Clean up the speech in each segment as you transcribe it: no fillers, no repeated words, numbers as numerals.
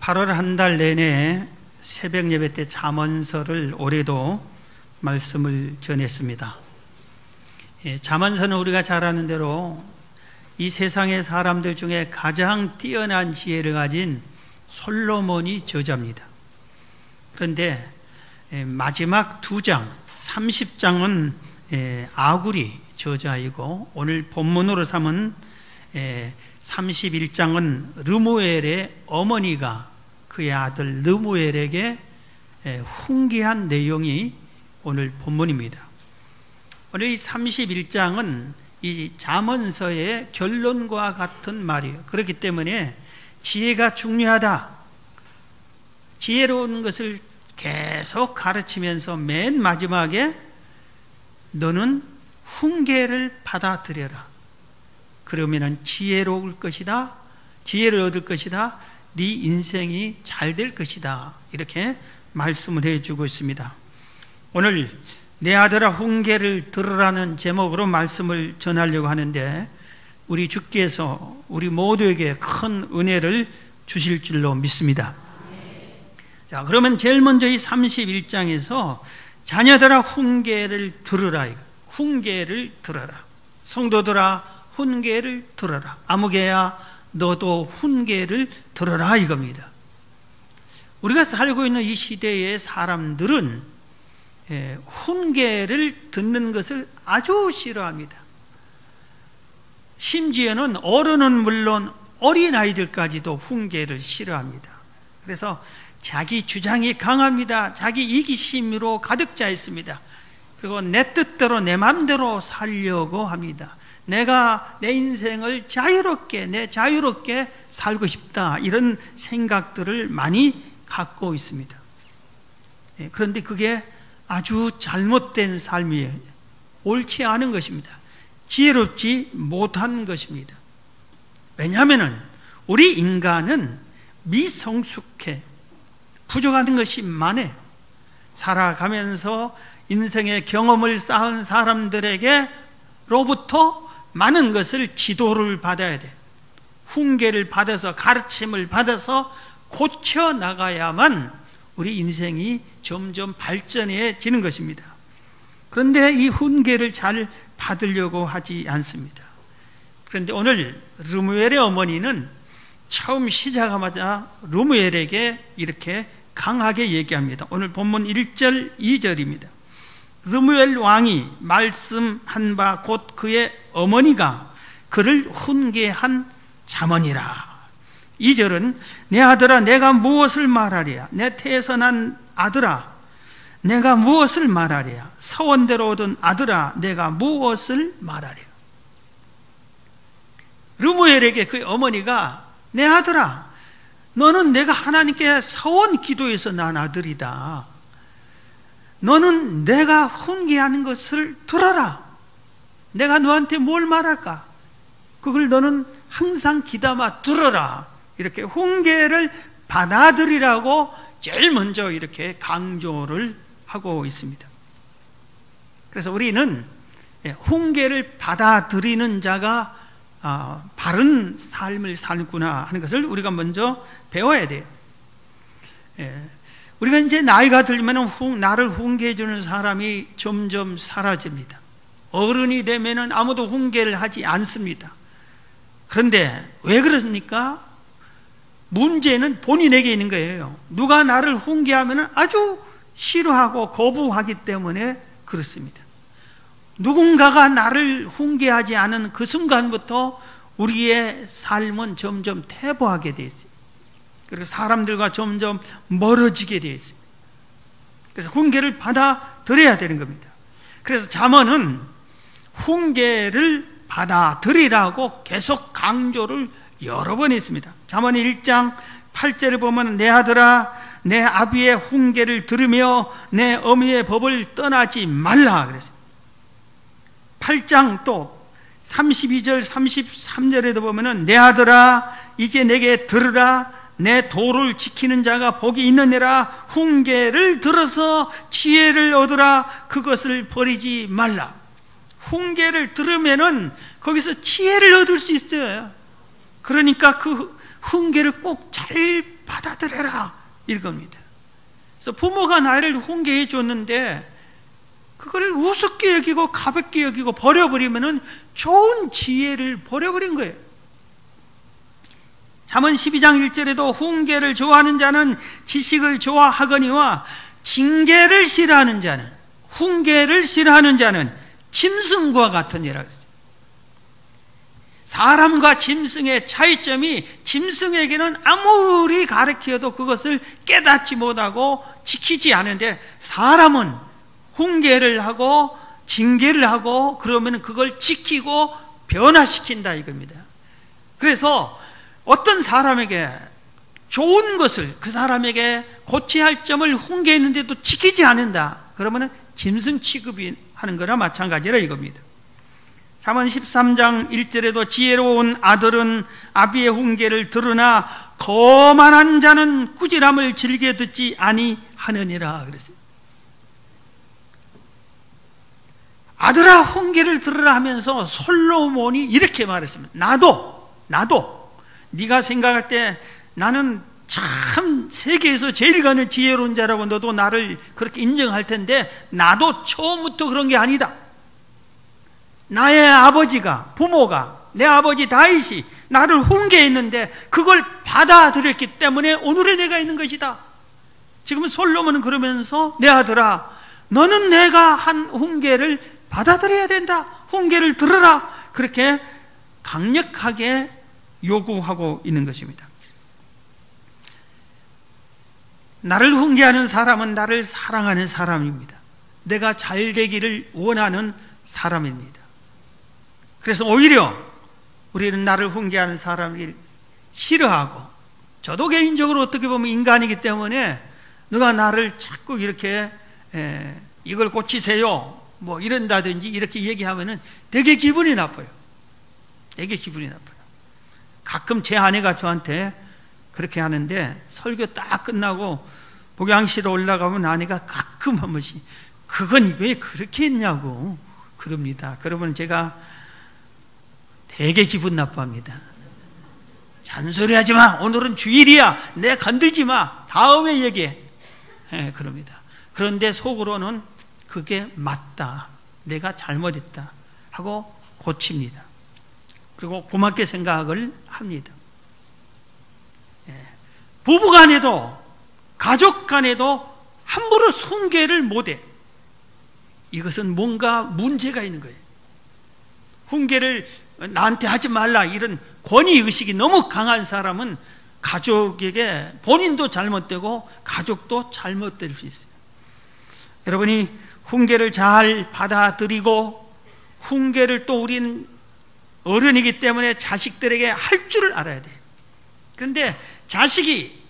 8월 한 달 내내 새벽 예배 때 잠언서를 올해도 말씀을 전했습니다. 잠언서는 우리가 잘 아는 대로 이 세상의 사람들 중에 가장 뛰어난 지혜를 가진 솔로몬이 저자입니다. 그런데 마지막 2장, 30장은 아굴이 저자이고, 오늘 본문으로 삼은 31장은 르무엘의 어머니가 그의 아들 르무엘에게 훈계한 내용이 오늘 본문입니다. 오늘 이 31장은 이 잠언서의 결론과 같은 말이에요. 그렇기 때문에 지혜가 중요하다, 지혜로운 것을 계속 가르치면서 맨 마지막에 너는 훈계를 받아들여라. 그러면은 지혜로울 것이다, 지혜를 얻을 것이다, 네 인생이 잘 될 것이다, 이렇게 말씀을 해주고 있습니다. 오늘 내 아들아 훈계를 들으라는 제목으로 말씀을 전하려고 하는데, 우리 주께서 우리 모두에게 큰 은혜를 주실 줄로 믿습니다. 자, 그러면 제일 먼저 이 31장에서 자녀들아 훈계를 들으라, 훈계를 들어라. 성도들아 훈계를 들어라. 아무개야 너도 훈계를 들어라, 이겁니다. 우리가 살고 있는 이 시대의 사람들은 훈계를 듣는 것을 아주 싫어합니다. 심지어는 어른은 물론 어린아이들까지도 훈계를 싫어합니다. 그래서 자기 주장이 강합니다. 자기 이기심으로 가득 차 있습니다. 그리고 내 뜻대로 내 마음대로 살려고 합니다. 내가 내 인생을 자유롭게 살고 싶다, 이런 생각들을 많이 갖고 있습니다. 그런데 그게 아주 잘못된 삶이에요. 옳지 않은 것입니다. 지혜롭지 못한 것입니다. 왜냐하면 우리 인간은 미성숙해, 부족한 것이 많아요. 살아가면서 인생의 경험을 쌓은 사람들에게로부터 많은 것을 지도를 받아야 돼. 훈계를 받아서, 가르침을 받아서 고쳐 나가야만 우리 인생이 점점 발전해지는 것입니다. 그런데 이 훈계를 잘 받으려고 하지 않습니다. 그런데 오늘 르무엘의 어머니는 처음 시작하자마자 르무엘에게 이렇게 강하게 얘기합니다. 오늘 본문 1절 2절입니다. 르무엘 왕이 말씀한 바 곧 그의 어머니가 그를 훈계한 잠언이라. 2절은 내 아들아 내가 무엇을 말하랴, 내 태에서 난 아들아 내가 무엇을 말하랴, 서원대로 얻은 아들아 내가 무엇을 말하랴. 르무엘에게 그의 어머니가 내 아들아, 너는 내가 하나님께 서원 기도해서 난 아들이다. 너는 내가 훈계하는 것을 들어라. 내가 너한테 뭘 말할까? 그걸 너는 항상 귀담아 들어라. 이렇게 훈계를 받아들이라고 제일 먼저 이렇게 강조를 하고 있습니다. 그래서 우리는 훈계를 받아들이는 자가 바른 삶을 살구나 하는 것을 우리가 먼저 배워야 돼요. 우리가 이제 나이가 들면 나를 훈계해 주는 사람이 점점 사라집니다. 어른이 되면 아무도 훈계를 하지 않습니다. 그런데 왜 그렇습니까? 문제는 본인에게 있는 거예요. 누가 나를 훈계하면 아주 싫어하고 거부하기 때문에 그렇습니다. 누군가가 나를 훈계하지 않은 그 순간부터 우리의 삶은 점점 퇴보하게 되어 있어요. 그리고 사람들과 점점 멀어지게 되어 있습니다. 그래서 훈계를 받아들여야 되는 겁니다. 그래서 잠언은 훈계를 받아들이라고 계속 강조를 여러 번 했습니다. 잠언 1장 8절을 보면 내 아들아 내 아비의 훈계를 들으며 내 어미의 법을 떠나지 말라 그랬어요. 8장 또 32절 33절에도 보면 내 아들아 이제 내게 들으라, 내 도를 지키는 자가 복이 있느니라. 훈계를 들어서 지혜를 얻으라. 그것을 버리지 말라. 훈계를 들으면은 거기서 지혜를 얻을 수 있어요. 그러니까 그 훈계를 꼭 잘 받아들여라 이겁니다. 그래서 부모가 나를 훈계해 줬는데 그걸 우습게 여기고 가볍게 여기고 버려버리면은 좋은 지혜를 버려버린 거예요. 잠언 12장 1절에도 훈계를 좋아하는 자는 지식을 좋아하거니와 징계를 싫어하는 자는, 훈계를 싫어하는 자는 짐승과 같으니라 그랬어요. 사람과 짐승의 차이점이, 짐승에게는 아무리 가르쳐도 그것을 깨닫지 못하고 지키지 않은데, 사람은 훈계를 하고 징계를 하고 그러면 그걸 지키고 변화시킨다 이겁니다. 그래서 어떤 사람에게 좋은 것을 그 사람에게 고쳐야 할 점을 훈계했는데도 지키지 않는다, 그러면 짐승 취급이 하는 거나 마찬가지라 이겁니다. 잠언 13장 1절에도 지혜로운 아들은 아비의 훈계를 들으나 거만한 자는 꾸지람을 즐겨 듣지 아니하느니라 그랬어요. 아들아 훈계를 들으라 하면서 솔로몬이 이렇게 말했습니다. 나도 네가 생각할 때 나는 참 세계에서 제일 가는 지혜로운 자라고 너도 나를 그렇게 인정할 텐데, 나도 처음부터 그런 게 아니다. 나의 아버지가, 부모가, 내 아버지 다윗이 나를 훈계했는데 그걸 받아들였기 때문에 오늘의 내가 있는 것이다. 지금 솔로몬은 그러면서 내 아들아, 너는 내가 한 훈계를 받아들여야 된다. 훈계를 들으라. 그렇게 강력하게 요구하고 있는 것입니다. 나를 훈계하는 사람은 나를 사랑하는 사람입니다. 내가 잘 되기를 원하는 사람입니다. 그래서 오히려 우리는 나를 훈계하는 사람을 싫어하고, 저도 개인적으로 어떻게 보면 인간이기 때문에 누가 나를 자꾸 이렇게 이걸 고치세요 뭐 이런다든지 이렇게 얘기하면은 되게 기분이 나빠요. 되게 기분이 나빠요. 가끔 제 아내가 저한테 그렇게 하는데, 설교 딱 끝나고 복양실에 올라가면 아내가 가끔 한 번씩 그건 왜 그렇게 했냐고 그럽니다. 그러면 제가 되게 기분 나빠합니다. 잔소리하지 마, 오늘은 주일이야, 내 건들지 마, 다음에 얘기해, 그럽니다. 그런데 속으로는 그게 맞다, 내가 잘못했다 하고 고칩니다. 그리고 고맙게 생각을 합니다. 부부간에도 가족간에도 함부로 훈계를 못해. 이것은 뭔가 문제가 있는 거예요. 훈계를 나한테 하지 말라 이런 권위의식이 너무 강한 사람은 가족에게 본인도 잘못되고 가족도 잘못될 수 있어요. 여러분이 훈계를 잘 받아들이고, 훈계를 또 우리는 어른이기 때문에 자식들에게 할 줄을 알아야 돼요. 그런데 자식이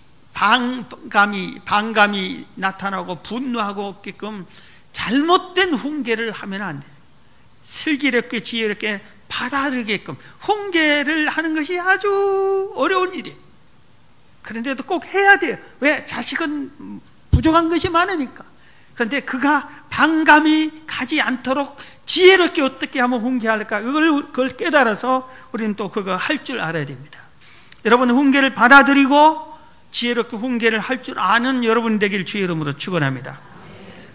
반감이 나타나고 분노하고 게끔 잘못된 훈계를 하면 안 돼요. 슬기롭게 지혜롭게 받아들이게끔 훈계를 하는 것이 아주 어려운 일이에요. 그런데도 꼭 해야 돼요. 왜? 자식은 부족한 것이 많으니까. 그런데 그가 반감이 가지 않도록 지혜롭게 어떻게 하면 훈계할까, 그걸 깨달아서 우리는 또 그거 할 줄 알아야 됩니다. 여러분, 훈계를 받아들이고 지혜롭게 훈계를 할 줄 아는 여러분 되길 주의 이름으로 축원합니다.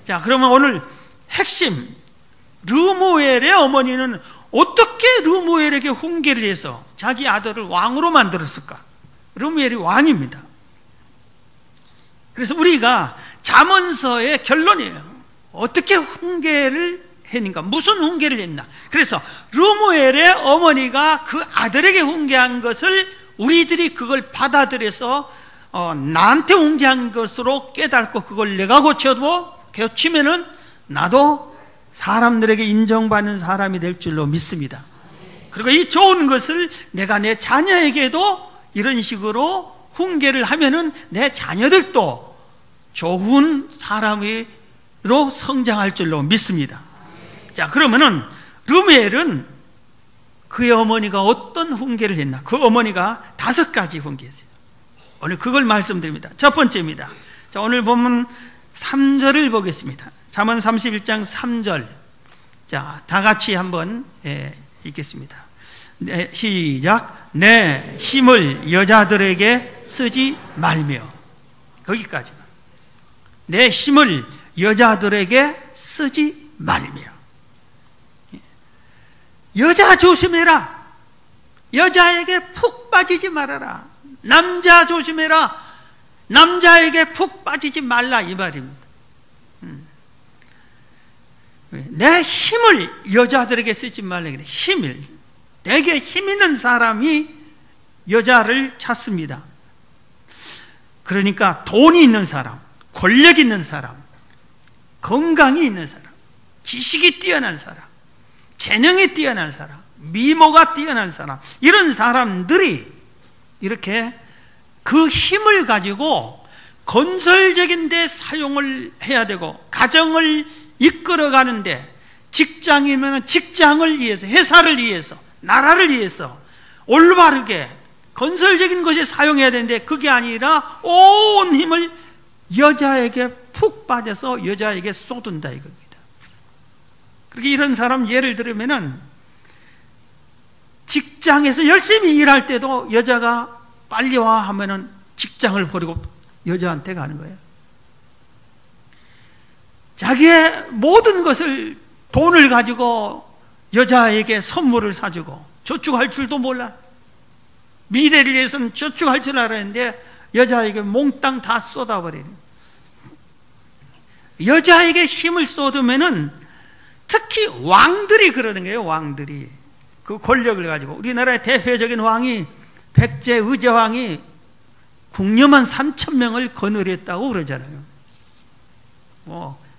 자, 그러면 오늘 핵심, 르무엘의 어머니는 어떻게 르무엘에게 훈계를 해서 자기 아들을 왕으로 만들었을까? 르무엘이 왕입니다. 그래서 우리가 잠언서의 결론이에요. 어떻게 훈계를 했는가? 무슨 훈계를 했나? 그래서 르무엘의 어머니가 그 아들에게 훈계한 것을 우리들이 그걸 받아들여서 나한테 훈계한 것으로 깨닫고 그걸 내가 고치면은 나도 사람들에게 인정받는 사람이 될 줄로 믿습니다. 그리고 이 좋은 것을 내가 내 자녀에게도 이런 식으로 훈계를 하면은 내 자녀들도 좋은 사람으로 성장할 줄로 믿습니다. 자, 그러면은 르무엘은 그의 어머니가 어떤 훈계를 했나? 그 어머니가 5가지 훈계했어요. 오늘 그걸 말씀드립니다. 첫 번째입니다. 자, 오늘 보면 3절을 보겠습니다. 잠언 31장 3절. 자, 다 같이 한번 읽겠습니다. 시작. 내 힘을 여자들에게 쓰지 말며. 거기까지만. 내 힘을 여자들에게 쓰지 말며. 여자 조심해라. 여자에게 푹 빠지지 말아라. 남자 조심해라. 남자에게 푹 빠지지 말라, 이 말입니다. 내 힘을 여자들에게 쓰지 말라. 힘을. 내게 힘 있는 사람이 여자를 찾습니다. 그러니까 돈이 있는 사람, 권력 있는 사람, 건강이 있는 사람, 지식이 뛰어난 사람, 재능이 뛰어난 사람, 미모가 뛰어난 사람, 이런 사람들이 이렇게 그 힘을 가지고 건설적인 데 사용을 해야 되고, 가정을 이끌어가는데, 직장이면 직장을 위해서, 회사를 위해서, 나라를 위해서 올바르게 건설적인 것에 사용해야 되는데, 그게 아니라 온 힘을 여자에게 푹 빠져서 여자에게 쏟은다 이겁니다. 그렇게 이런 사람 예를 들면은 직장에서 열심히 일할 때도 여자가 빨리 와 하면은 직장을 버리고 여자한테 가는 거예요. 자기의 모든 것을, 돈을 가지고 여자에게 선물을 사주고, 저축할 줄도 몰라. 미래를 위해서는 저축할 줄 알았는데 여자에게 몽땅 다 쏟아버리는. 여자에게 힘을 쏟으면은 특히 왕들이 그러는 거예요. 왕들이 그 권력을 가지고. 우리나라의 대표적인 왕이 백제 의제왕이 궁녀만 3,000명을 거느렸다고 그러잖아요.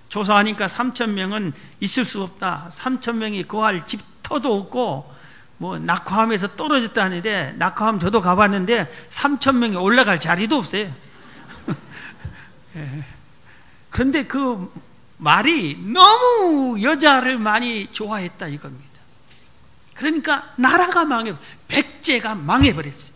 조사하니까 3,000명은 있을 수 없다. 3,000명이 거할 집터도 없고 낙화함에서 떨어졌다는데, 낙화함 저도 가봤는데 3,000명이 올라갈 자리도 없어요. 그런데 그 말이 너무 여자를 많이 좋아했다 이겁니다. 그러니까 나라가 백제가 망해버렸어요.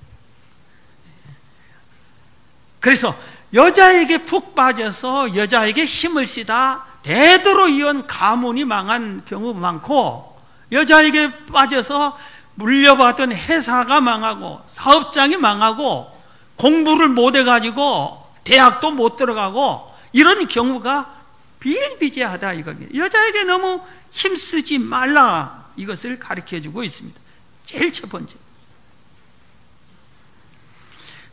그래서 여자에게 푹 빠져서 여자에게 힘을 쓰다 대대로 이은 가문이 망한 경우 많고, 여자에게 빠져서 물려받던 회사가 망하고, 사업장이 망하고, 공부를 못해가지고 대학도 못 들어가고, 이런 경우가 비일비재하다 이겁니다. 여자에게 너무 힘쓰지 말라, 이것을 가르쳐주고 있습니다. 제일 첫 번째.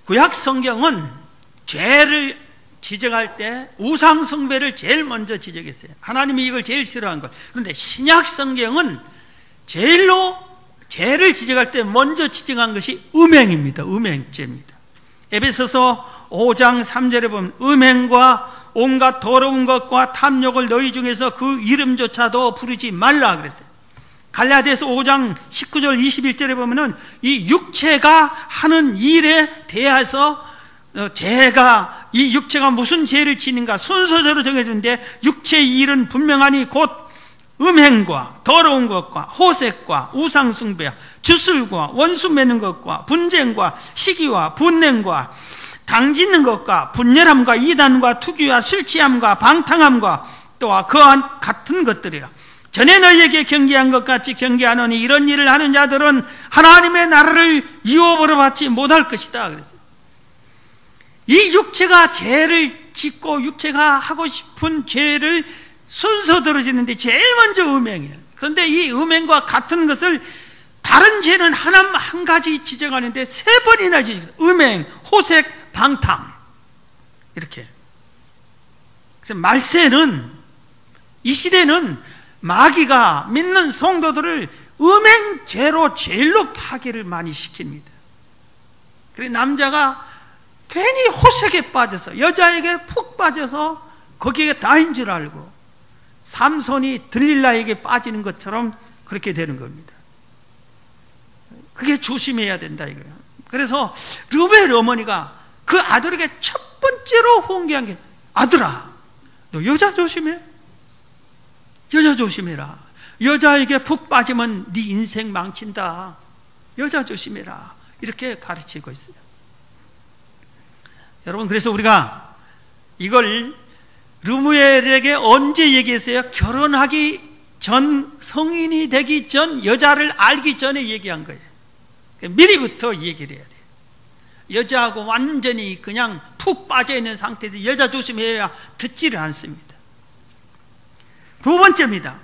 구약 성경은 죄를 지적할 때 우상 숭배를 제일 먼저 지적했어요. 하나님이 이걸 제일 싫어한 것. 그런데 신약 성경은 제일로 죄를 지적할 때 먼저 지적한 것이 음행입니다. 음행죄입니다. 에베소서 5장 3절에 보면 음행과 온갖 더러운 것과 탐욕을 너희 중에서 그 이름조차도 부르지 말라 그랬어요. 갈라디아서 5장 19절 21절에 보면은 이 육체가 하는 일에 대해서 죄가, 이 육체가 무슨 죄를 지는가 순서대로 정해주는데, 육체의 일은 분명하니 곧 음행과 더러운 것과 호색과 우상숭배와 주술과 원수 맺는 것과 분쟁과 시기와 분냉과 당짓는 것과 분열함과 이단과 투기와 술취함과 방탕함과 또한 그와 같은 것들이라. 전에 너희에게 경계한 것 같이 경계하노니 이런 일을 하는 자들은 하나님의 나라를 유업으로 받지 못할 것이다 그랬어요. 이 육체가 죄를 짓고 육체가 하고 싶은 죄를 순서대로 짓는데 제일 먼저 음행이에요. 그런데 이 음행과 같은 것을 다른 죄는 한 가지 지적하는데 3번이나 지적해요. 음행, 호색, 방탕, 이렇게. 그래서 말세는, 이 시대는 마귀가 믿는 성도들을 음행죄로 제일로 파괴를 많이 시킵니다. 그래서 남자가 괜히 호색에 빠져서, 여자에게 푹 빠져서 거기에 다인 줄 알고 삼손이 들릴라에게 빠지는 것처럼 그렇게 되는 겁니다. 그게 조심해야 된다 이거예요. 그래서 르벨 어머니가 그 아들에게 첫 번째로 훈계한 게, 아들아, 너 여자 조심해. 여자 조심해라. 여자에게 푹 빠지면 네 인생 망친다. 여자 조심해라. 이렇게 가르치고 있어요. 여러분, 그래서 우리가 이걸 르무엘에게 언제 얘기했어요? 결혼하기 전, 성인이 되기 전, 여자를 알기 전에 얘기한 거예요. 미리부터 얘기를 해야 돼요. 여자하고 완전히 그냥 푹 빠져있는 상태에서 여자 조심해야 듣지를 않습니다. 두 번째입니다.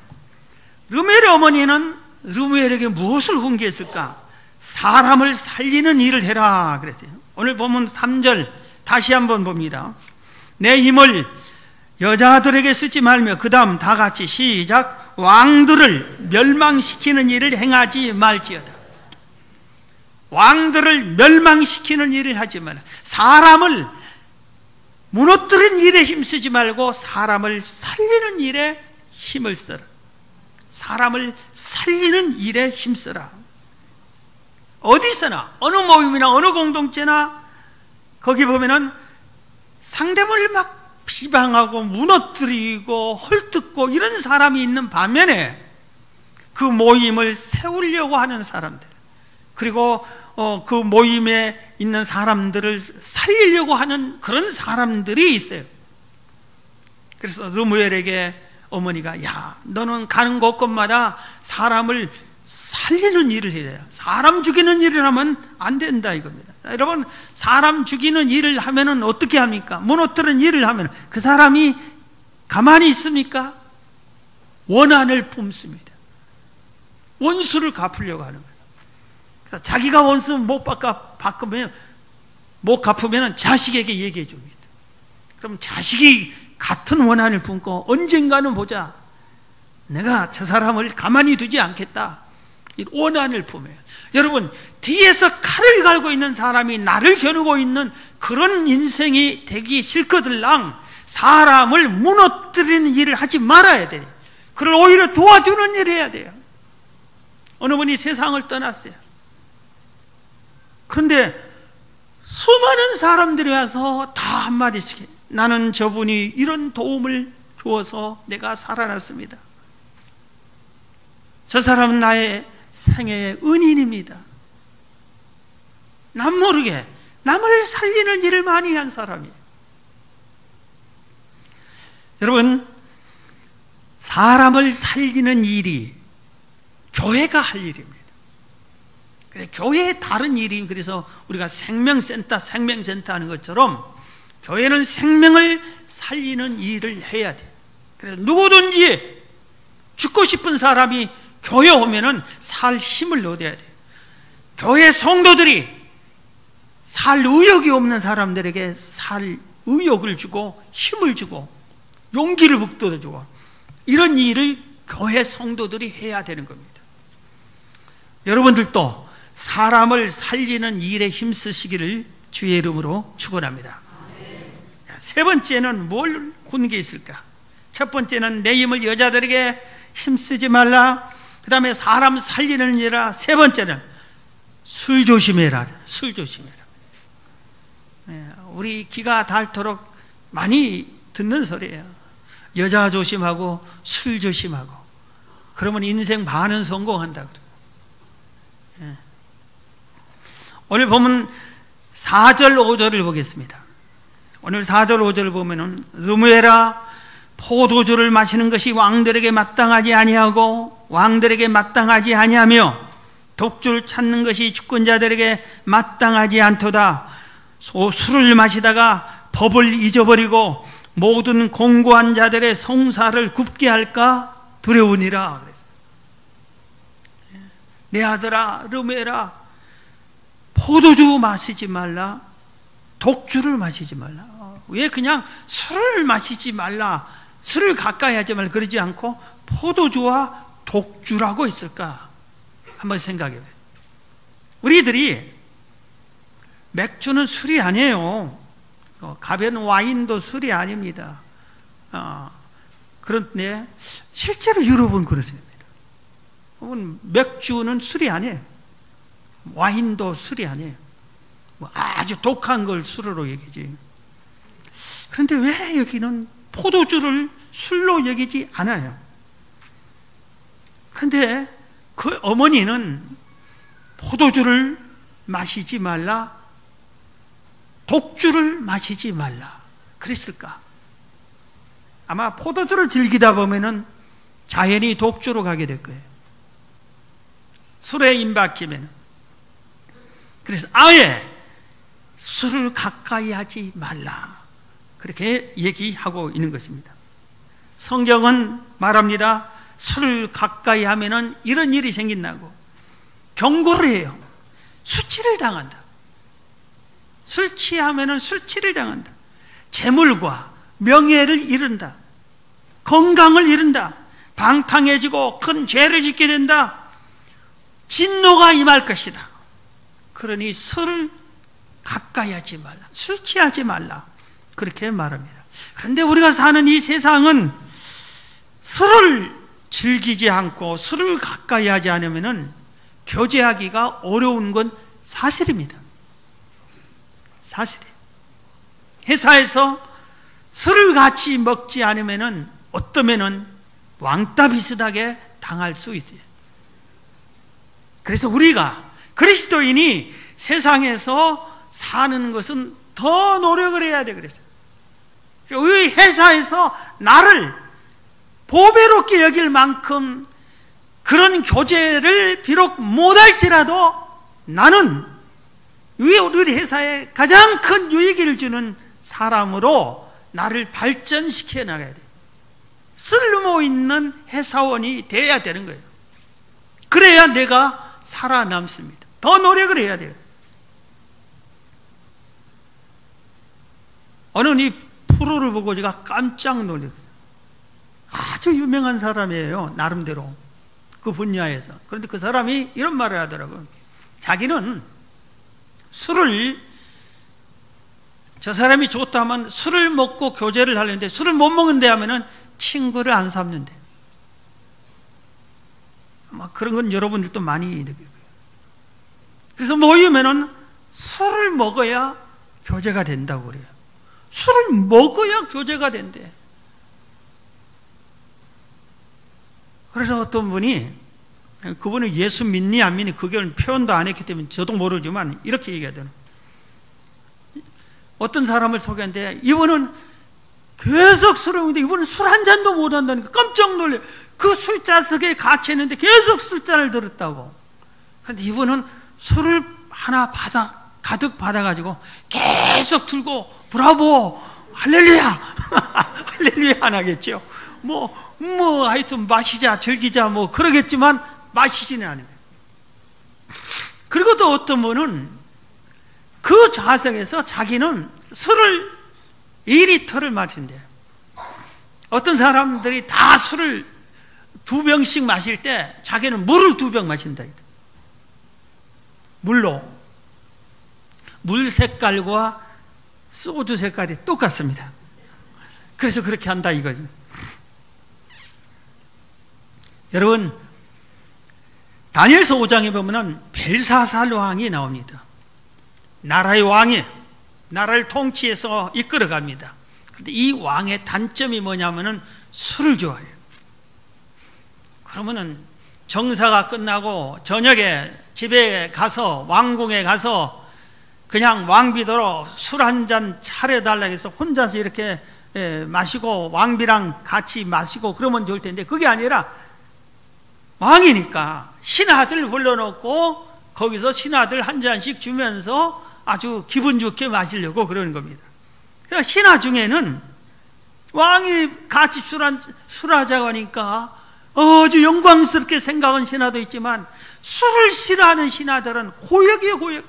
르무엘의 어머니는 르무엘에게 무엇을 훈계했을까? 사람을 살리는 일을 해라 그랬어요. 오늘 보면 3절 다시 한번 봅니다. 내 힘을 여자들에게 쓰지 말며, 그 다음 다 같이 시작. 왕들을 멸망시키는 일을 행하지 말지어다. 왕들을 멸망시키는 일을 하지 마라. 사람을 무너뜨리는 일에 힘쓰지 말고 사람을 살리는 일에 힘을 써라. 사람을 살리는 일에 힘써라. 어디서나, 어느 모임이나 어느 공동체나 거기 보면은 상대방을 막 비방하고 무너뜨리고 헐뜯고 이런 사람이 있는 반면에 그 모임을 세우려고 하는 사람들, 그리고 그 모임에 있는 사람들을 살리려고 하는 그런 사람들이 있어요. 그래서 르무엘에게 어머니가, 야, 너는 가는 곳곳마다 사람을 살리는 일을 해야 돼요. 사람 죽이는 일을 하면 안 된다 이겁니다. 여러분, 사람 죽이는 일을 하면은 어떻게 합니까? 무너뜨리는 일을 하면 그 사람이 가만히 있습니까? 원한을 품습니다. 원수를 갚으려고 하는 거예요. 그래서 자기가 원수 못 갚으면 자식에게 얘기해 줍니다. 그럼 자식이 같은 원한을 품고 언젠가는 보자, 내가 저 사람을 가만히 두지 않겠다, 이 원한을 품어요. 여러분, 뒤에서 칼을 갈고 있는 사람이 나를 겨누고 있는 그런 인생이 되기 싫거들랑 사람을 무너뜨리는 일을 하지 말아야 돼요. 그걸 오히려 도와주는 일을 해야 돼요. 어느 분이 세상을 떠났어요. 그런데 수많은 사람들이 와서 다 한마디씩 해요. 나는 저분이 이런 도움을 주어서 내가 살아났습니다. 저 사람은 나의 생애의 은인입니다. 남 모르게 남을 살리는 일을 많이 한 사람이에요. 여러분, 사람을 살리는 일이 교회가 할 일입니다. 교회의 다른 일이, 그래서 우리가 생명센터 하는 것처럼 교회는 생명을 살리는 일을 해야 돼요. 그래서 누구든지 죽고 싶은 사람이 교회 오면은 살 힘을 얻어야 돼요. 교회 성도들이 살 의욕이 없는 사람들에게 살 의욕을 주고 힘을 주고 용기를 북돋아주고, 이런 일을 교회 성도들이 해야 되는 겁니다. 여러분들도 사람을 살리는 일에 힘쓰시기를 주의 이름으로 축원합니다. 세 번째는 뭘 훈계 있을까? 첫 번째는 내 힘을 여자들에게 힘쓰지 말라. 그 다음에 사람 살리는 일이라. 세 번째는 술 조심해라. 술 조심해라. 우리 귀가 닳도록 많이 듣는 소리예요. 여자 조심하고 술 조심하고, 그러면 인생 반은 성공한다. 오늘 보면 4절 5절을 보겠습니다. 오늘 4절 5절을 보면은, 르무엘아, 포도주를 마시는 것이 왕들에게 마땅하지 아니하고 왕들에게 마땅하지 아니하며 독주를 찾는 것이 주권자들에게 마땅하지 않도다. 술을 마시다가 법을 잊어버리고 모든 공고한 자들의 송사를 굽게 할까 두려우니라. 내 아들아, 르무엘아, 포도주 마시지 말라, 독주를 마시지 말라. 왜 그냥 술을 마시지 말라, 술을 가까이 하지 말라 그러지 않고 포도주와 독주라고 했을까? 한번 생각해 봐요. 우리들이 맥주는 술이 아니에요. 가벼운 와인도 술이 아닙니다. 그런데 실제로 유럽은 그렇습니다. 맥주는 술이 아니에요. 와인도 술이 아니에요. 아주 독한 걸 술으로 얘기지. 그런데 왜 여기는 포도주를 술로 여기지 않아요? 그런데 그 어머니는 포도주를 마시지 말라, 독주를 마시지 말라 그랬을까? 아마 포도주를 즐기다 보면은 자연히 독주로 가게 될 거예요. 술에 임박히면. 그래서 아예 술을 가까이 하지 말라, 그렇게 얘기하고 있는 것입니다. 성경은 말합니다. 술을 가까이 하면은 이런 일이 생긴다고 경고를 해요. 수치를 당한다. 술 취하면은 술취를 당한다. 재물과 명예를 잃는다. 건강을 잃는다. 방탕해지고 큰 죄를 짓게 된다. 진노가 임할 것이다. 그러니 술을 가까이 하지 말라, 술 취하지 말라, 그렇게 말합니다. 그런데 우리가 사는 이 세상은 술을 즐기지 않고 술을 가까이 하지 않으면 교제하기가 어려운 건 사실입니다. 사실이에요. 회사에서 술을 같이 먹지 않으면 어떠면은 왕따 비슷하게 당할 수 있어요. 그래서 우리가 그리스도인이 세상에서 사는 것은 더 노력을 해야 돼. 그래서 우리 회사에서 나를 보배롭게 여길 만큼 그런 교제를 비록 못할지라도 나는 우리 회사에 가장 큰 유익을 주는 사람으로 나를 발전시켜 나가야 돼. 쓸모있는 회사원이 돼야 되는 거예요. 그래야 내가 살아남습니다. 더 노력을 해야 돼요. 어느 이 프로를 보고 제가 깜짝 놀랐어요. 아주 유명한 사람이에요, 나름대로 그 분야에서. 그런데 그 사람이 이런 말을 하더라고요. 자기는 술을, 저 사람이 좋다면 술을 먹고 교제를 하려는데 술을 못 먹는데 하면은 친구를 안 삼는데. 아마 그런 건 여러분들도 많이 느낄 거예요. 그래서 모이면은 술을 먹어야 교제가 된다고 그래요. 술을 먹어야 교제가 된대. 그래서 어떤 분이, 그분은 예수 믿니 안 믿니 그걸 표현도 안 했기 때문에 저도 모르지만 이렇게 얘기하더라고요. 어떤 사람을 소개했는데 이분은 계속 술을 먹는데 이분은 술 한 잔도 못 한다니까 깜짝 놀래. 그 술자석에 갇혀있는데 계속 술잔을 들었다고. 그런데 이분은 술을 하나 가득 받아가지고 계속 들고 브라보 할렐루야 할렐루야 안 하겠죠. 하여튼 마시자 즐기자 그러겠지만 마시지는 않아요. 그리고 또 어떤 분은 그 좌석에서 자기는 술을 2리터를 마신대요. 어떤 사람들이 다 술을 2병씩 마실 때 자기는 물을 2병 마신다. 물로. 물 색깔과 소주 색깔이 똑같습니다. 그래서 그렇게 한다 이거죠. 여러분, 다니엘서 5장에 보면은 벨사살 왕이 나옵니다. 나라의 왕이 나라를 통치해서 이끌어갑니다. 그런데 이 왕의 단점이 뭐냐면은 술을 좋아해요. 그러면은 정사가 끝나고 저녁에 집에 가서 왕궁에 가서 그냥 왕비도로 술 한 잔 차려달라고 해서 혼자서 이렇게 마시고 왕비랑 같이 마시고 그러면 좋을 텐데 그게 아니라 왕이니까 신하들 불러놓고 거기서 신하들 한 잔씩 주면서 아주 기분 좋게 마시려고 그러는 겁니다. 그러니까 신하 중에는 왕이 같이 술하자고 하니까 아주 영광스럽게 생각하는 신하도 있지만 술을 싫어하는 신하들은 호역이에요, 호역.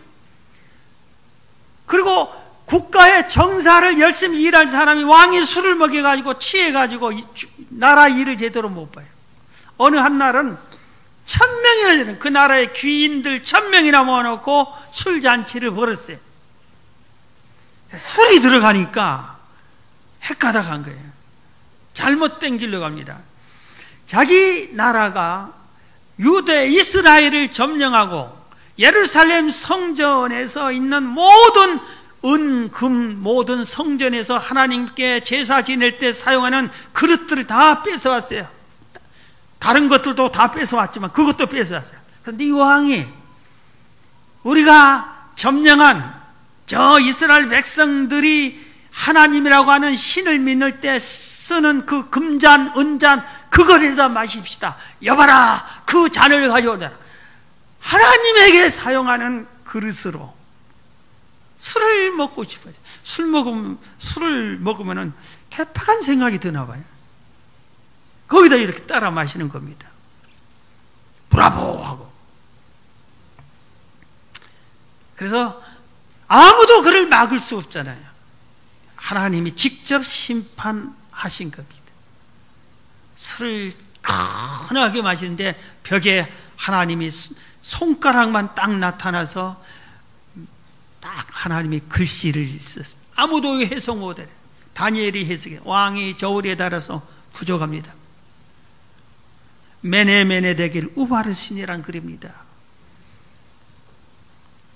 그리고 국가의 정사를 열심히 일할 사람이 왕이 술을 먹여가지고 취해가지고 나라 일을 제대로 못 봐요. 어느 한 날은 1000명이나 되는 그 나라의 귀인들 1000명이나 모아놓고 술잔치를 벌였어요. 술이 들어가니까 헷가닥 한 거예요. 잘못된 길로 갑니다. 자기 나라가 유대 이스라엘을 점령하고 예루살렘 성전에서 있는 모든 은, 금, 모든 성전에서 하나님께 제사 지낼 때 사용하는 그릇들을 다 뺏어왔어요. 다른 것들도 다 뺏어왔지만 그것도 뺏어왔어요. 그런데 이 왕이 우리가 점령한 저 이스라엘 백성들이 하나님이라고 하는 신을 믿을 때 쓰는 그 금잔, 은잔 그거에다 마십시다. 여봐라 그 잔을 가져오라. 하나님에게 사용하는 그릇으로 술을 먹고 싶어요. 술을 먹으면은 개팍한 생각이 드나 봐요. 거기다 이렇게 따라 마시는 겁니다. 브라보! 하고. 그래서 아무도 그를 막을 수 없잖아요. 하나님이 직접 심판하신 겁니다. 술을 큰하게 마시는데 벽에 하나님이 손가락만 딱 나타나서 딱 하나님이 글씨를 썼습니다. 아무도 해석 못해요. 다니엘이 해석해. 왕이 저울에 달아서 부족합니다. 메네메네 되길 우바르신이란 글입니다.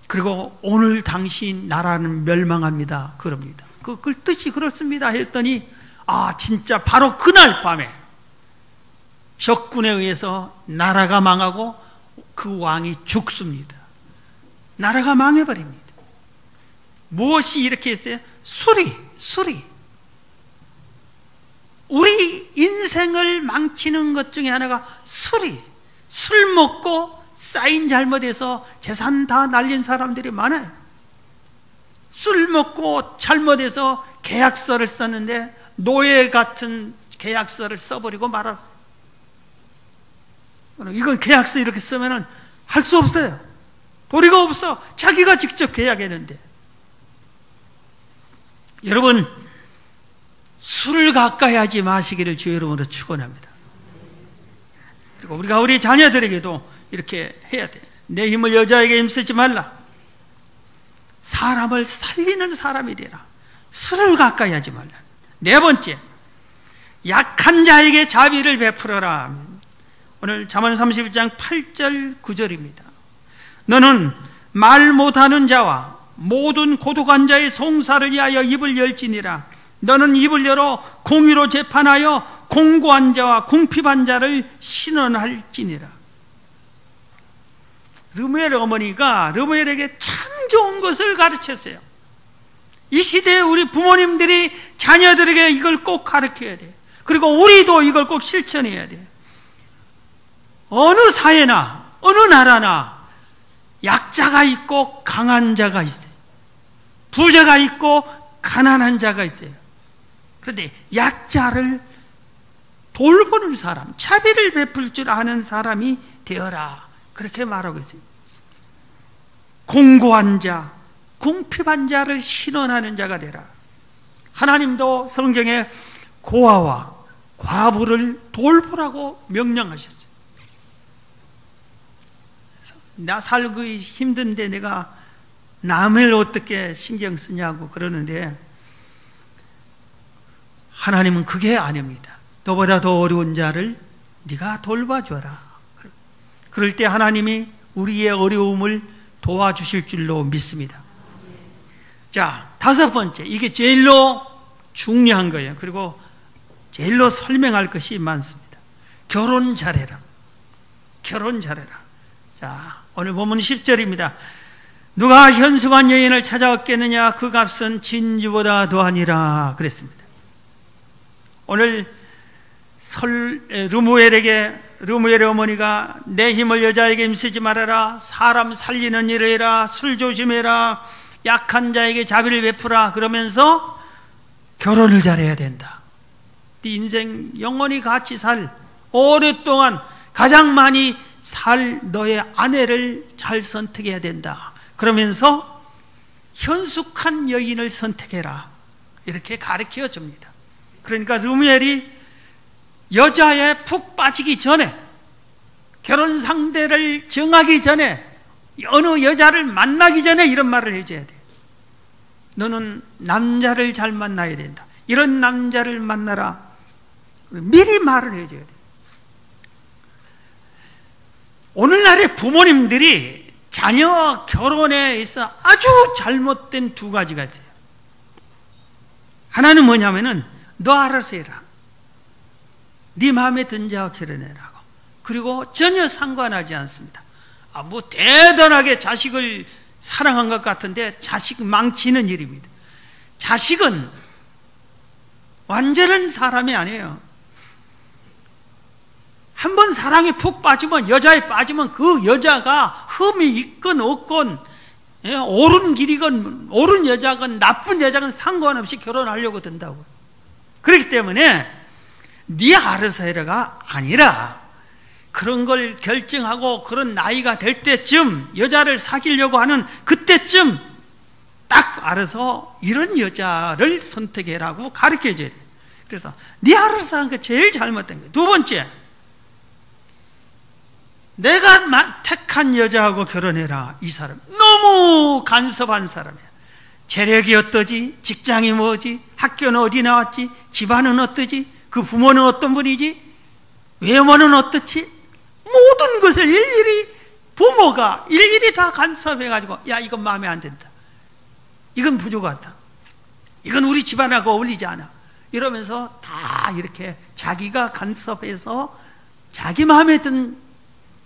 그리고 오늘 당신 나라는 멸망합니다. 그럽니다. 그 뜻이 그렇습니다 했더니 진짜 바로 그날 밤에 적군에 의해서 나라가 망하고 그 왕이 죽습니다. 나라가 망해버립니다. 무엇이 이렇게 했어요? 술이 우리 인생을 망치는 것 중에 하나가 술 먹고 쌓인 잘못해서 재산 다 날린 사람들이 많아요. 술 먹고 잘못해서 계약서를 썼는데 노예 같은 계약서를 써버리고 말았어요. 이건 계약서 이렇게 쓰면은 할 수 없어요. 도리가 없어. 자기가 직접 계약했는데. 여러분, 술을 가까이 하지 마시기를 주의 이름으로 축원합니다. 그리고 우리가 우리 자녀들에게도 이렇게 해야 돼. 내 힘을 여자에게 힘쓰지 말라. 사람을 살리는 사람이 되라. 술을 가까이 하지 말라. 네 번째, 약한 자에게 자비를 베풀어라. 오늘 잠언 31장 8절 9절입니다. 너는 말 못하는 자와 모든 고독한 자의 송사를 위하여 입을 열지니라. 너는 입을 열어 공의로 재판하여 공고한 자와 궁핍한 자를 신원할지니라. 르무엘 어머니가 르무엘에게 참 좋은 것을 가르쳤어요. 이 시대에 우리 부모님들이 자녀들에게 이걸 꼭 가르쳐야 돼요. 그리고 우리도 이걸 꼭 실천해야 돼요. 어느 사회나 어느 나라나 약자가 있고 강한 자가 있어요. 부자가 있고 가난한 자가 있어요. 그런데 약자를 돌보는 사람, 자비를 베풀 줄 아는 사람이 되어라. 그렇게 말하고 있어요. 공고한 자, 궁핍한 자를 신원하는 자가 되라. 하나님도 성경에 고아와 과부를 돌보라고 명령하셨어요. 나 살고 힘든데 내가 남을 어떻게 신경 쓰냐고 그러는데 하나님은 그게 아닙니다. 너보다 더 어려운 자를 네가 돌봐줘라. 그럴 때 하나님이 우리의 어려움을 도와주실 줄로 믿습니다. 자, 다섯 번째, 이게 제일로 중요한 거예요. 그리고 제일로 설명할 것이 많습니다. 결혼 잘해라. 결혼 잘해라. 자, 오늘 본문 10절입니다. 누가 현숙한 여인을 찾아왔겠느냐? 그 값은 진주보다 더하니라 그랬습니다. 오늘 르무엘의 어머니가 내 힘을 여자에게 힘쓰지 말아라. 사람 살리는 일을 해라. 술 조심해라. 약한 자에게 자비를 베푸라. 그러면서 결혼을 잘해야 된다. 네 인생 영원히 같이 살, 오랫동안 가장 많이 살 너의 아내를 잘 선택해야 된다. 그러면서 현숙한 여인을 선택해라. 이렇게 가르쳐 줍니다. 그러니까 르무엘이 여자에 푹 빠지기 전에, 결혼 상대를 정하기 전에, 어느 여자를 만나기 전에 이런 말을 해줘야 돼. 너는 남자를 잘 만나야 된다. 이런 남자를 만나라. 미리 말을 해줘야 돼. 오늘날의 부모님들이 자녀 결혼에 있어 아주 잘못된 두 가지가 있어요. 하나는 뭐냐면은 너 알아서 해라. 네 마음에 든 자와 결혼해라고. 그리고 전혀 상관하지 않습니다. 뭐 대단하게 자식을 사랑한 것 같은데 자식 망치는 일입니다. 자식은 완전한 사람이 아니에요. 한번 사랑에 푹 빠지면, 여자에 빠지면 그 여자가 흠이 있건 없건 옳은 길이건 옳은 여자건 나쁜 여자건 상관없이 결혼하려고 든다고. 그렇기 때문에 네 알아서 해라가 아니라 그런 걸 결정하고 그런 나이가 될 때쯤 여자를 사귀려고 하는 그때쯤 딱 알아서 이런 여자를 선택해라고 가르쳐줘야 돼. 그래서 네 알아서 하는 게 제일 잘못된 거예요. 두 번째, 내가 택한 여자하고 결혼해라. 이 사람 너무 간섭한 사람이야. 재력이 어떠지? 직장이 뭐지? 학교는 어디 나왔지? 집안은 어떠지? 그 부모는 어떤 분이지? 외모는 어떻지? 모든 것을 일일이 부모가 일일이 다 간섭해가지고, 야, 이건 마음에 안 든다, 이건 부족하다, 이건 우리 집안하고 어울리지 않아, 이러면서 다 이렇게 자기가 간섭해서 자기 마음에 든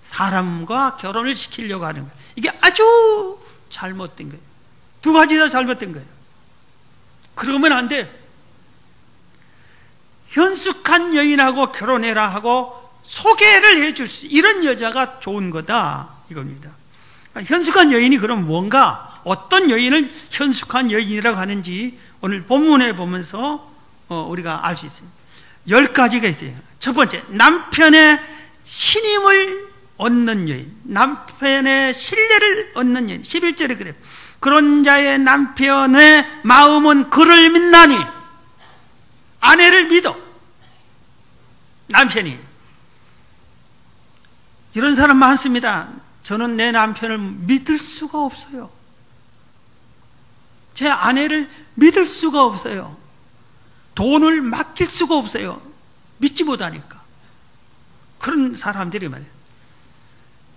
사람과 결혼을 시키려고 하는 거예요. 이게 아주 잘못된 거예요. 두 가지 다 잘못된 거예요. 그러면 안 돼요. 현숙한 여인하고 결혼해라 하고 소개를 해줄 수, 이런 여자가 좋은 거다, 이겁니다. 현숙한 여인이 그럼 뭔가, 어떤 여인을 현숙한 여인이라고 하는지 오늘 본문에 보면서 우리가 알 수 있습니다. 10가지가 있어요. 첫 번째, 남편의 신임을 얻는 여인, 남편의 신뢰를 얻는 여인. 11절에 그래요. 그런 자의 남편의 마음은 그를 믿나니, 아내를 믿어. 남편이, 이런 사람 많습니다. 저는 내 남편을 믿을 수가 없어요. 제 아내를 믿을 수가 없어요. 돈을 맡길 수가 없어요. 믿지 못하니까. 그런 사람들이 말이에요.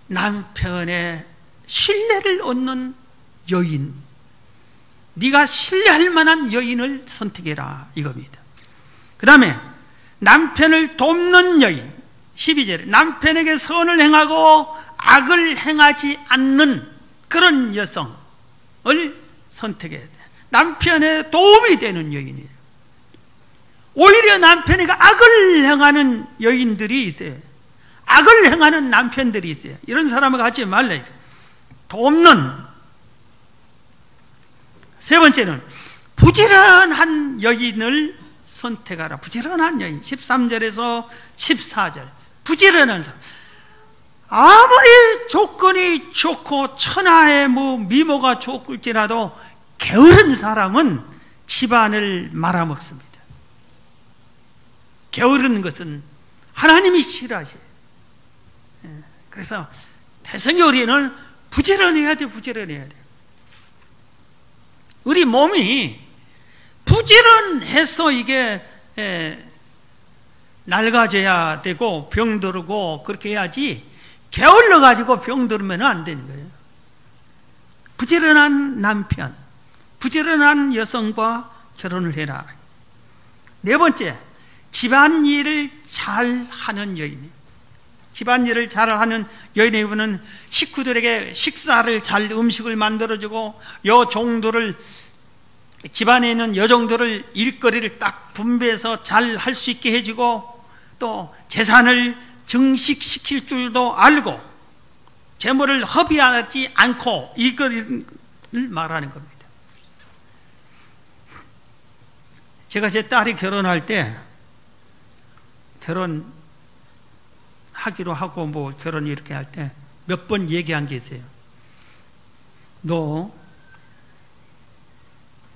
남편의 신뢰를 얻는 여인, 네가 신뢰할 만한 여인을 선택해라, 이겁니다. 그 다음에 남편을 돕는 여인, 12절에 남편에게 선을 행하고 악을 행하지 않는 그런 여성을 선택해야 돼. 남편의 도움이 되는 여인이에요. 오히려 남편에게 악을 행하는 여인들이 있어요. 악을 행하는 남편들이 있어요. 이런 사람을 갖지 말라. 돕는. 세 번째는 부지런한 여인을 선택하라. 부지런한 여인. 13절에서 14절. 부지런한 사람. 아무리 조건이 좋고 천하의 미모가 좋을지라도 게으른 사람은 집안을 말아먹습니다. 게으른 것은 하나님이 싫어하셔요. 그래서 태생의 우리는 부지런해야 돼. 부지런해야 돼. 우리 몸이 부지런해서 이게 낡아져야 되고 병들고 그렇게 해야지, 게을러 가지고 병들면 안 되는 거예요. 부지런한 남편, 부지런한 여성과 결혼을 해라. 네 번째, 집안일을 잘하는 여인. 집안일을 잘하는 여인의 부분은 식구들에게 식사를 잘, 음식을 만들어주고, 여종들을, 집안에 있는 여종들을 일거리를 딱 분배해서 잘 할 수 있게 해주고, 또 재산을 증식시킬 줄도 알고 재물을 허비하지 않고, 이걸 말하는 겁니다. 제가 제 딸이 결혼할 때, 결혼하기로 하고 결혼 이렇게 할 때 몇 번 얘기한 게 있어요. 너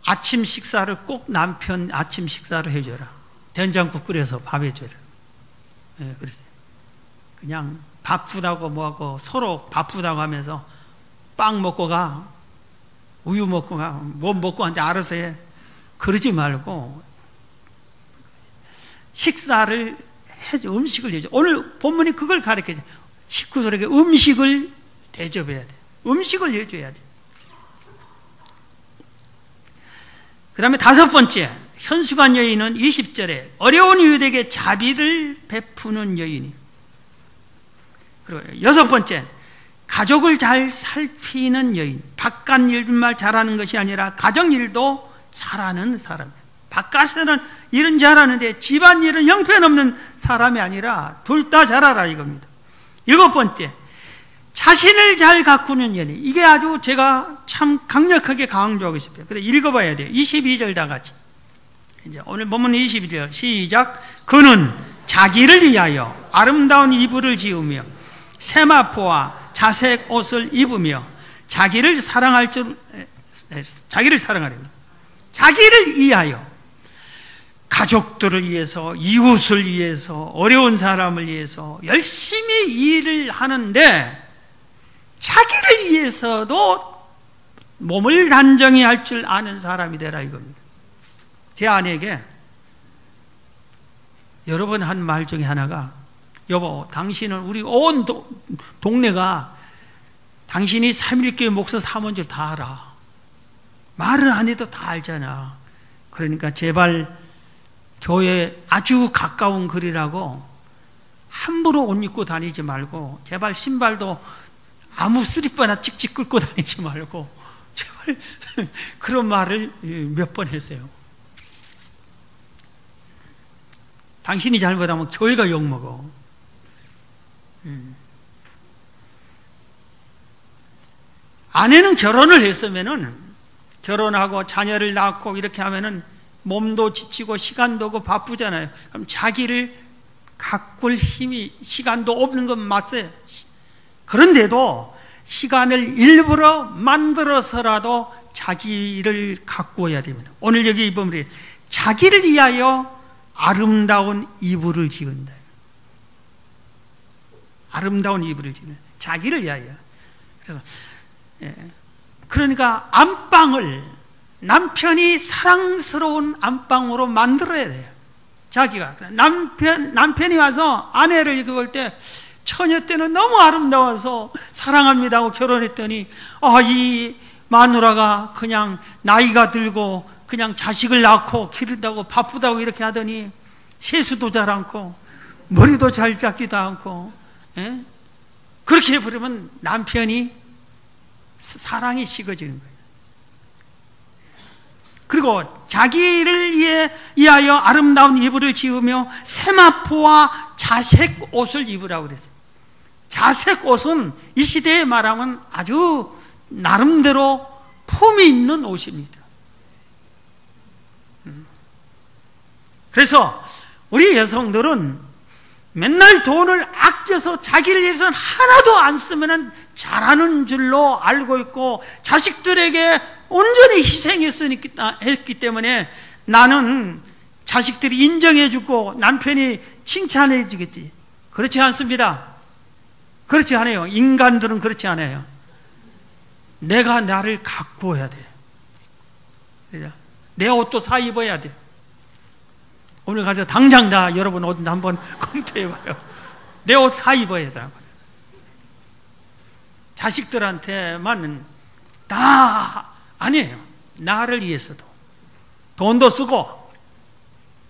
아침 식사를 꼭 남편 아침 식사를 해줘라. 된장국 끓여서 밥 해줘라. 그랬어요. 그냥 바쁘다고 뭐하고, 서로 바쁘다고 하면서 빵 먹고 가, 우유 먹고 가, 뭐 먹고 한테 알아서 해, 그러지 말고 식사를 해줘, 음식을 해줘. 오늘 본문이 그걸 가르쳐줘. 식구들에게 음식을 대접해야 돼. 음식을 해줘야 돼. 그 다음에 다섯 번째, 현숙한 여인은 20절에 어려운 이웃에게 자비를 베푸는 여인이. 그리고 여섯 번째, 가족을 잘 살피는 여인. 바깥 일만 잘하는 것이 아니라 가정 일도 잘하는 사람. 바깥에는 일은 잘하는데 집안일은 형편없는 사람이 아니라 둘 다 잘하라, 이겁니다. 일곱 번째, 자신을 잘 가꾸는 연인. 이게 아주 제가 참 강력하게 강조하고 싶어요. 그래 읽어봐야 돼요. 22절 다 같이. 이제 오늘 본문 22절 시작. 그는 자기를 위하여 아름다운 이불을 지으며 세마포와 자색 옷을 입으며 자기를 사랑하려고. 자기를 위하여, 가족들을 위해서, 이웃을 위해서, 어려운 사람을 위해서 열심히 일을 하는데 자기를 위해서도 몸을 단정히 할 줄 아는 사람이 되라 이겁니다. 제 아내에게 여러 번 한 말 중에 하나가, 여보, 당신은 우리 온 동네가 당신이 삼일교회 목사 사모인 줄 다 알아. 말을 안 해도 다 알잖아. 그러니까 제발 교회 아주 가까운 거리라고 함부로 옷 입고 다니지 말고, 제발 신발도 아무 슬리퍼나 찍찍 끌고 다니지 말고, 제발 그런 말을 몇 번 했어요. 당신이 잘못하면 교회가 욕먹어. 아내는 결혼을 했으면은, 결혼하고 자녀를 낳고 이렇게 하면은 몸도 지치고 시간도 없고 바쁘잖아요. 그럼 자기를 가꿀 힘이, 시간도 없는 건 맞아요. 그런데도 시간을 일부러 만들어서라도 자기를 가꾸어야 됩니다. 오늘 여기 이 부분이 자기를 위하여 아름다운 이불을 지은다. 아름다운 이불을 지은다. 자기를 위하여. 그래서 그러니까 안방을 남편이 사랑스러운 안방으로 만들어야 돼요. 자기가. 남편이 와서 아내를 이렇게 볼 때, 처녀 때는 너무 아름다워서 사랑합니다 하고 결혼했더니, 이 마누라가 그냥 나이가 들고 그냥 자식을 낳고 기른다고 바쁘다고 이렇게 하더니 세수도 잘 않고 머리도 잘 닦지도 않고, 그렇게 해버리면 남편이 사랑이 식어지는 거예요. 그리고 자기를 위하여 아름다운 이불을 지으며 세마포와 자색 옷을 입으라고 그랬어요. 자색 옷은 이 시대에 말하면 아주 나름대로 품이 있는 옷입니다. 그래서 우리 여성들은 맨날 돈을 아껴서 자기를 위해서는 하나도 안 쓰면 잘하는 줄로 알고 있고, 자식들에게 온전히 희생했기 때문에 나는 자식들이 인정해주고 남편이 칭찬해주겠지. 그렇지 않습니다. 그렇지 않아요. 인간들은 그렇지 않아요. 내가 나를 가꾸어야 돼. 내 옷도 사 입어야 돼. 오늘 가서 당장 다 여러분 옷 한번 검토해봐요. 내 옷 사 입어야 돼. 자식들한테만 다 아니에요. 나를 위해서도 돈도 쓰고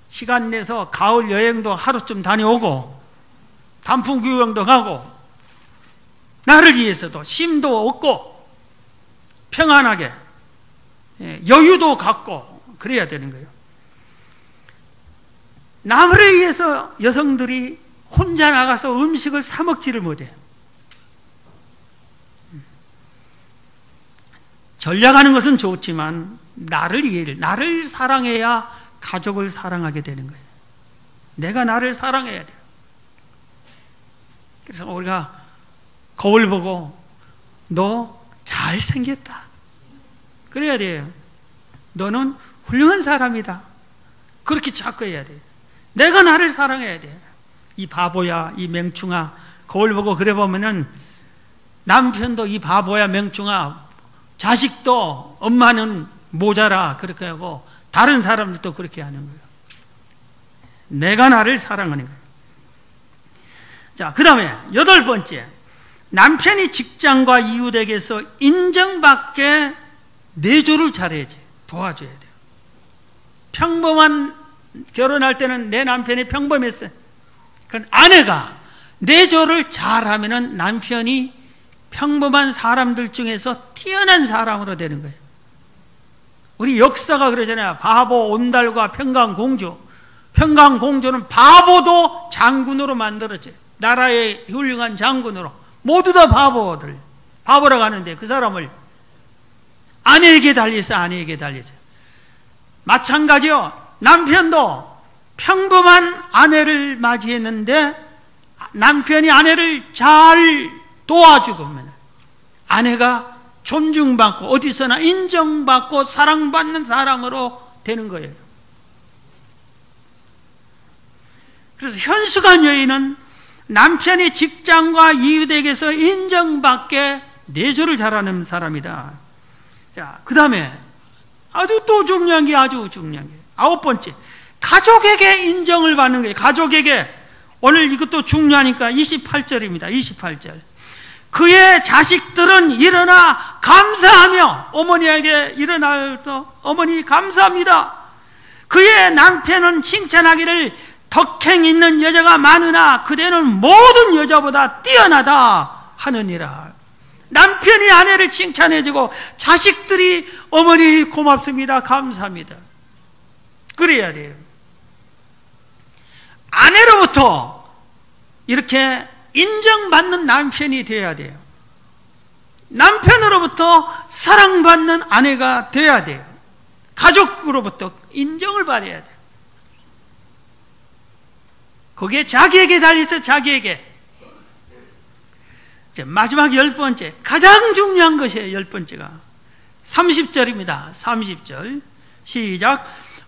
시간 내서 가을 여행도 하루쯤 다녀오고 단풍 구경도 가고, 나를 위해서도 쉼도 얻고 평안하게 여유도 갖고 그래야 되는 거예요. 남을 위해서 여성들이 혼자 나가서 음식을 사 먹지를 못해요. 전략하는 것은 좋지만 나를 사랑해야 가족을 사랑하게 되는 거예요. 내가 나를 사랑해야 돼요. 그래서 우리가 거울 보고 너 잘생겼다 그래야 돼요. 너는 훌륭한 사람이다 그렇게 자꾸 해야 돼요. 내가 나를 사랑해야 돼. 이 바보야, 이 맹충아, 거울 보고 그래 보면은 남편도 이 바보야, 맹충아, 자식도 엄마는 모자라 그렇게 하고 다른 사람들도 그렇게 하는 거예요. 내가 나를 사랑하는 거예요. 자, 그 다음에 8번째, 남편이 직장과 이웃에게서 인정받게 내조를 잘해야지, 도와줘야 돼요. 평범한, 결혼할 때는 내 남편이 평범했어요. 그럼 아내가 내조를 잘하면은 남편이 평범한 사람들 중에서 뛰어난 사람으로 되는 거예요. 우리 역사가 그러잖아요. 바보 온달과 평강공주. 평강공주는 바보도 장군으로 만들었죠. 나라의 훌륭한 장군으로. 모두 다 바보라고 하는데 그 사람을 아내에게 달렸어요. 아내에게 달렸어요. 마찬가지요. 남편도 평범한 아내를 맞이했는데 남편이 아내를 잘 도와주고 아내가 존중받고 어디서나 인정받고 사랑받는 사람으로 되는 거예요. 그래서 현수간 여인은 남편이 직장과 이웃에게서 인정받게 내조를 잘하는 사람이다. 자, 그 다음에 아주 또 중요한 게 아주 중요한 게 9번째, 가족에게 인정을 받는 거예요. 가족에게. 오늘 이것도 중요하니까 28절입니다. 28절. 그의 자식들은 일어나 감사하며 어머니에게 일어나서 어머니 감사합니다. 그의 남편은 칭찬하기를 덕행 있는 여자가 많으나 그대는 모든 여자보다 뛰어나다 하느니라. 남편이 아내를 칭찬해주고 자식들이 어머니 고맙습니다, 감사합니다. 그래야 돼요. 아내로부터 이렇게 인정받는 남편이 되어야 돼요. 남편으로부터 사랑받는 아내가 되어야 돼요. 가족으로부터 인정을 받아야 돼요. 그게 자기에게 달려서 자기에게. 마지막 10번째, 가장 중요한 것이에요. 10번째가 30절입니다 30절 시작.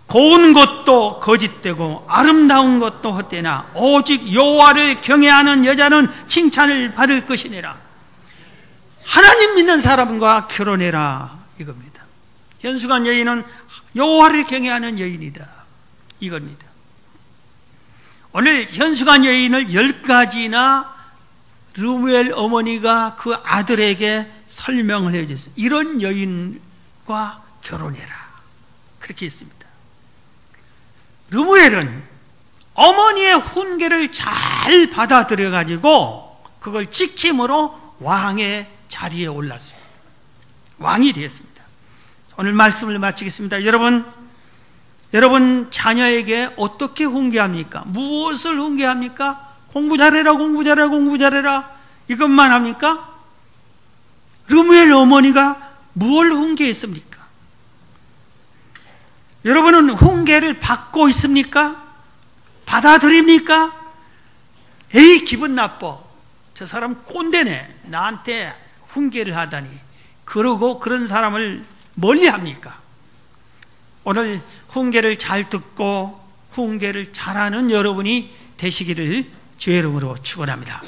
고운 것도 거짓되고 아름다운 것도 헛되나 오직 여호와를 경외하는 여자는 칭찬을 받을 것이니라. 하나님 믿는 사람과 결혼해라 이겁니다. 현수간 여인은 여호와를 경외하는 여인이다 이겁니다. 오늘 현수간 여인을 10가지나 르무엘 어머니가 그 아들에게 설명을 해줬어요. 이런 여인과 결혼해라 그렇게 했습니다. 르무엘은 어머니의 훈계를 잘 받아들여 가지고 그걸 지킴으로 왕의 자리에 올랐습니다. 왕이 되었습니다. 오늘 말씀을 마치겠습니다. 여러분 자녀에게 어떻게 훈계합니까? 무엇을 훈계합니까? 공부 잘해라, 공부 잘해라, 공부 잘해라 이것만 합니까? 르무엘 어머니가 뭘 훈계했습니까? 여러분은 훈계를 받고 있습니까? 받아들입니까? 에이 기분 나빠, 저 사람 꼰대네, 나한테 훈계를 하다니, 그러고 그런 사람을 멀리합니까? 오늘 훈계를 잘 듣고 훈계를 잘하는 여러분이 되시기를 주의 이름으로 축원합니다.